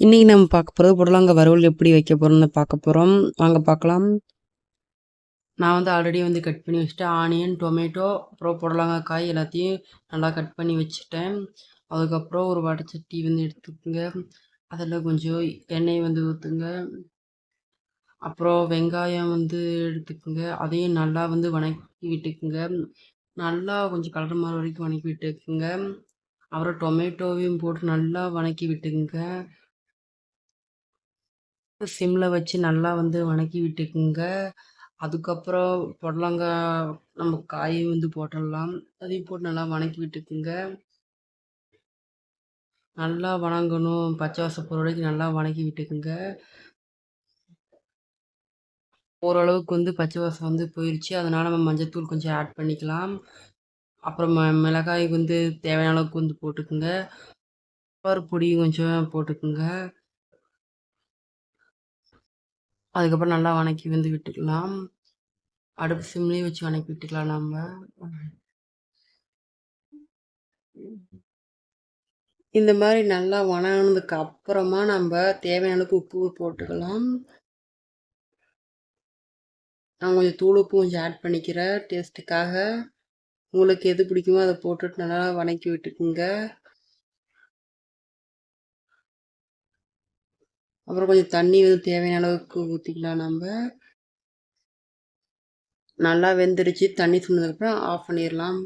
இன்றைக்கி நம்ம பார்க்க போகிறது புடலங்காய் வறுவல் எப்படி வைக்க போகிறோம்னு பார்க்க போகிறோம். வாங்க பார்க்கலாம். நான் வந்து ஆல்ரெடி வந்து கட் பண்ணி வச்சுட்டேன். ஆனியன், டொமேட்டோ, அப்புறம் புடலங்காய் காய் எல்லாத்தையும் நல்லா கட் பண்ணி வச்சுட்டேன். அதுக்கப்புறம் ஒரு வடைச்சட்டி வந்து எடுத்துக்கோங்க. அதில் கொஞ்சம் எண்ணெய் வந்து ஊற்றுங்க. அப்புறம் வெங்காயம் வந்து எடுத்துக்கோங்க. அதையும் நல்லா வந்து வணக்கி விட்டுக்குங்க. நல்லா கொஞ்சம் கலர் மாற வரைக்கும் வணக்கி விட்டுக்குங்க. அப்புறம் டொமேட்டோவையும் போட்டு நல்லா வணக்கி விட்டுக்குங்க. சிம்ல வச்சு நல்லா வந்து வணக்கி விட்டுக்குங்க. அதுக்கப்புறம் புடலங்காய் நம்ம காயும் வந்து போட்டுடலாம். அதையும் போட்டு நல்லா வணக்கி விட்டுக்குங்க. நல்லா வணங்கணும், பச்சை வாசம் போகிற வரைக்கும் நல்லா வணக்கி விட்டுக்குங்க. ஓரளவுக்கு வந்து பச்சை வாசம் வந்து போயிடுச்சு. அதனால் நம்ம மஞ்சத்தூள் கொஞ்சம் ஆட் பண்ணிக்கலாம். அப்புறம் மிளகாய் வந்து தேவையான அளவுக்கு வந்து போட்டுக்குங்க. பொடியும் கொஞ்சம் போட்டுக்குங்க. அதுக்கப்புறம் நல்லா வணக்கி வந்து விட்டுக்கலாம். அடுப்பு சிம்லேயே வச்சு வணக்கி விட்டுக்கலாம் நம்ம. இந்த மாதிரி நல்லா வணங்கினதுக்கு அப்புறமா நம்ம தேவையான அளவுக்கு உப்பு போட்டுக்கலாம். நான் கொஞ்சம் தூள் உப்பு கொஞ்சம் ஆட் பண்ணிக்கிறேன் டேஸ்ட்டுக்காக. உங்களுக்கு எது பிடிக்குமோ அதை போட்டுட்டு நல்லா வணக்கி விட்டுக்குங்க. அப்புறம் கொஞ்சம் தண்ணி வந்து தேவையான அளவுக்கு ஊற்றிக்கலாம் நம்ம. நல்லா வெந்துடுச்சு. தண்ணி சொன்னதுக்கப்புறம் ஆஃப் பண்ணிடலாம்.